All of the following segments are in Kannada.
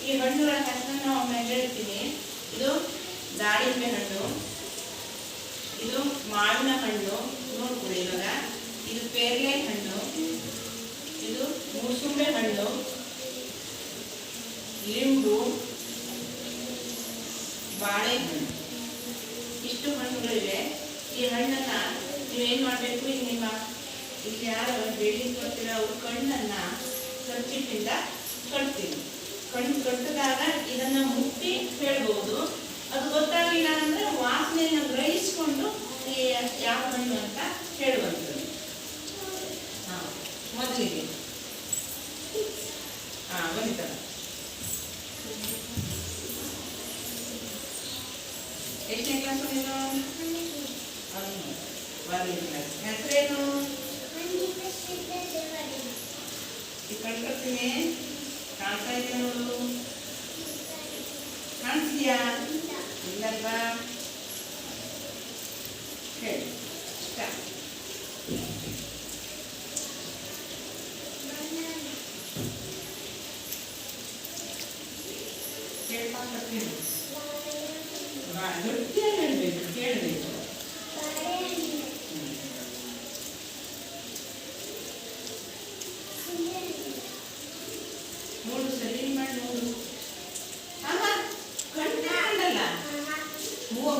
ಈ ಹಣ್ಣುಗಳ ಹೆಸರನ್ನು ಒಮ್ಮೆ ಹೇಳ್ತೀನಿ. ಇದು ದಾಳಿಂಬೆ ಹಣ್ಣು, ಇದು ಮಾವಿನ ಹಣ್ಣು ನೋಡ್ಕೊಳ್ಳಿ ಇವಾಗ, ಇದು ಪೇರ್ಲೆ ಹಣ್ಣು, ಇದು ಮೂಸುಂಬೆ ಹಣ್ಣು, ಲಿಂಬು, ಬಾಳೆಹಣ್ಣು, ಇಷ್ಟು ಹಣ್ಣುಗಳಿವೆ. ಈ ಹಣ್ಣನ್ನ ನೀವೇನು ಮಾಡಬೇಕು, ಈಗ ನಿಮ್ಮ ಇಲ್ಲಿ ಯಾರು ಬೇಡಿಗೆ ಕೊಡ್ತೀರ ಅವ್ರ ಕಣ್ಣನ್ನ ಸ್ವಚ್ಛದಿಂದ ಕಟ್ತೀವಿ. ಕಣ್ಣು ಕಟ್ಟಿದಾಗ ಇದನ್ನ ಮುಟ್ಟಿ ಹೇಳ್ಬಹುದು. ಅದು ಗೊತ್ತಾಗಲಿಲ್ಲ ಅಂದ್ರೆ ವಾಸನೆಯನ್ನು ಗ್ರಹಿಸಿಕೊಂಡು ಯಾವ ಹಣ್ಣು ಅಂತ ಹೇಳುವಂಥದ್ದು. ಮೊದಲಿಗೆ ಬರೀತಾರೆ. ಎಷ್ಟನೇ ಕ್ಲಾಸ್ ನೀನು? ಹೆಸರೇನು? ಕಳ್ಕೊಳ್ತೀನಿ. ಕಾಣ್ತಾ ಇದೆಯಾ ನೋಡು? ಕಾಣಿಸ್ತೀಯಾ? ಇಲ್ಲಲ್ವಾ? ಹೇಳಿ. ಇಷ್ಟ ಕೇಳ್ಕೊಳ್ತೀನಿ. ಗಟ್ಟಿಯಾಗಿ ಹೇಳ್ಬೇಕು, ಕೇಳಬೇಕು. ನೋಡು, ಸರಿ ಮಾಡಿ ನೋಡು. ಕಣ್ಣಲ್ಲ,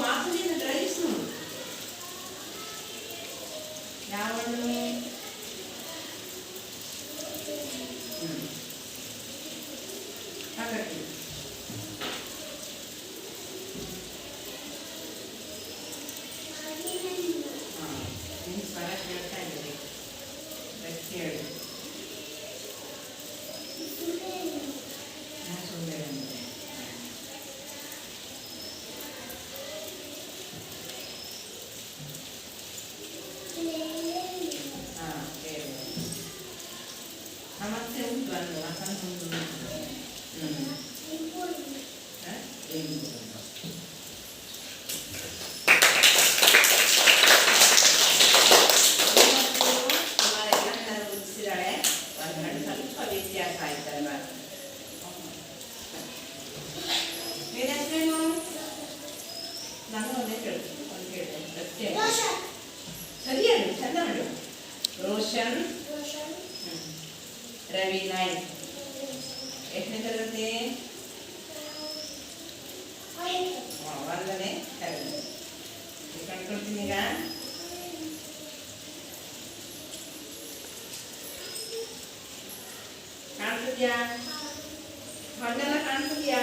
ವಾಸನೆಯನ್ನು ಗ್ರಹಿಸಿ ನೋಡು. ಯಾವ ಹಣ್ಣು? ಹಾಕಿ ನಿನ್ನ ಸ್ವರ ಕೇಳ್ತಾ ಇದ್ದೀರಿ. ಹೇಳಿ. ಮತ್ತೆ ಉಂಟು ಅಲ್ವ ಸಣ್ಣ ಉಂಟು. ಗುರುತಿಸಿದಾಳೆ. ಒಂದು ಸ್ವಲ್ಪ ವ್ಯತ್ಯಾಸ ಆಯ್ತಲ್ವ? ಬೇರೆ ಹೆಸರೇನು? ನಾನು ಒಂದೇ ಕೇಳ್ತೀನಿ, ಒಂದು ಕೇಳ್ತೇನೆ. ಸರಿ ಹೇಳು, ಚಂದ ಮಾಡು. ರೋಷನ್, ರವಿ ನಾಯ್ಕ್. ಎಷ್ಟನೇ ತರಗತಿ? 1ನೇ ತರಗತಿ. ಕಣ್ಕೊಳ್ತೀನಿ ಈಗ. ಕಾಣ್ತಿದ್ಯಾ? ಹಣ್ಣೆಲ್ಲ ಕಾಣ್ತಿದ್ಯಾ?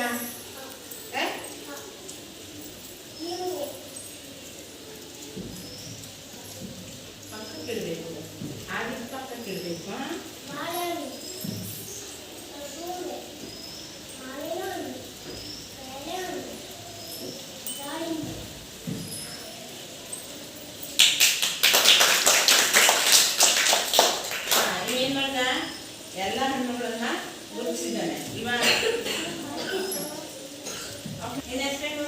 ಪಕ್ಕಕ್ಕೆ ಇಡಬೇಕು, ಆಗಿ ಪಕ್ಕಕ್ಕೆ ಇಡಬೇಕು. ಏನ್ ಮಾಡ್ದ? ಎಲ್ಲ ಹಣ್ಣುಗಳನ್ನ ಗುರುತಿಸಿದ್ದಾನೆ. ಇವಾಗ ನಿನ್ನ ಹೆಸರೇನು?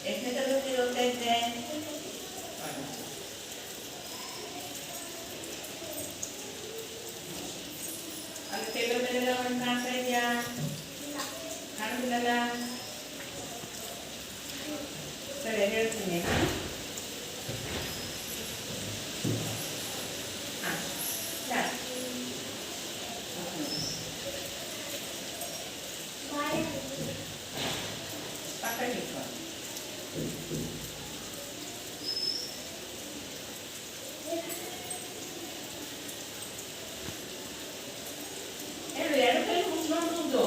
ಎಷ್ಟನೇ ತರಗತಿ ಓದ್ತಾ ಇದ್ದೆ? ಅಲ್ಲಿ ಟೇಬಲ್ ಮೇಲೆಲ್ಲ ಹಣ್ಣು ಕಾಣ್ತಾ ಇದೆಯಾ? ಕಾಣ್ತಿಲ್ಲಲ್ಲ? ಸರಿ ಹೇಳ್ತೀನಿ. ಹೇಳು, ಎರಡು ಕೈ ಮುಚ್ಕೊಂಡು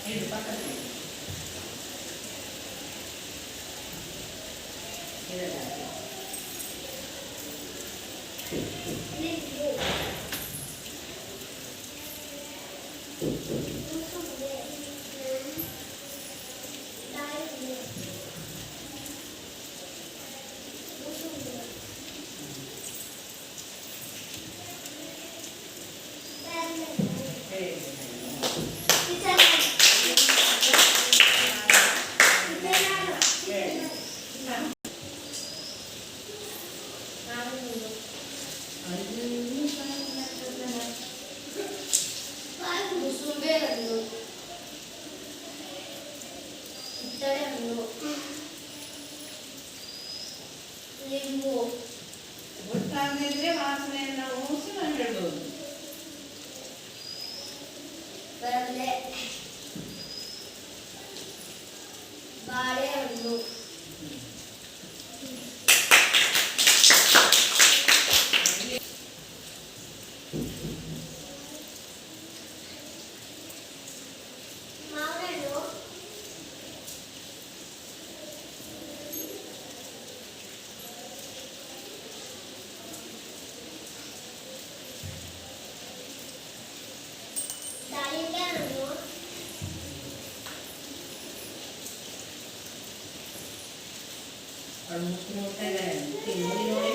ಹೇಳು, ಪಕ್ಕಕ್ಕೆ ಲಿಂಬು. ಗೊತ್ತಾಗದಿದ್ರೆ ವಾಸನೆಯನ್ನ ಊಹಿಸಿ ನಾವು ಹೇಳ್ಬೋದು. ಬರಲೆ. ಬಾಳೆಹಣ್ಣು. ಮಾವಿನಹಣ್ಣು. ದಾಳಿಂಬೆ ಹಣ್ಣು. ಅವ್ಳು ಮುಸ್ಕು ನೋಡ್ತಾ ಇದ್ದಾರೆ ನೋಡಿ ನೋಡಿ